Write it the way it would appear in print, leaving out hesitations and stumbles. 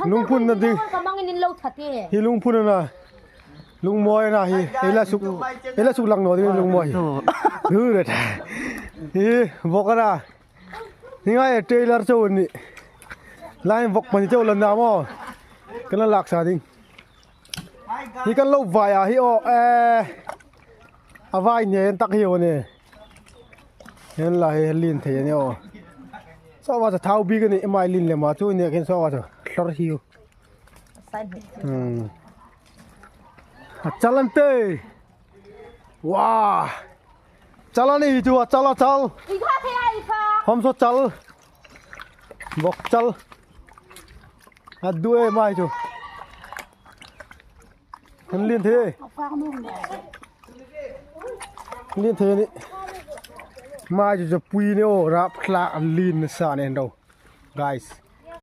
Lungphun nanti. Hi Lungphun na. Lung moy na hi. Ela suk lang no di lung moy. Thứ rồi. Hi vawk na. Ni ngay trailer châu ni. Lai vawk mình châu lần nào mà. Cái nó lạc sao đi. Hi kan lâu vài à hi o vai nhẹ tắc hiểu nè. Hiện là hi lin thế nè o. Sao mà tháo bi cái này mai lin lên mà chú nè cái sao mà lót hiu. Jalan teh. Wah. Jalan ni tu jalan. Hom so jal. Vawk jal. Dua mai tu. Kan lin thế. Lin thế ni. Mai tu pui ni o rap klak lin sa ni đâu. Guys.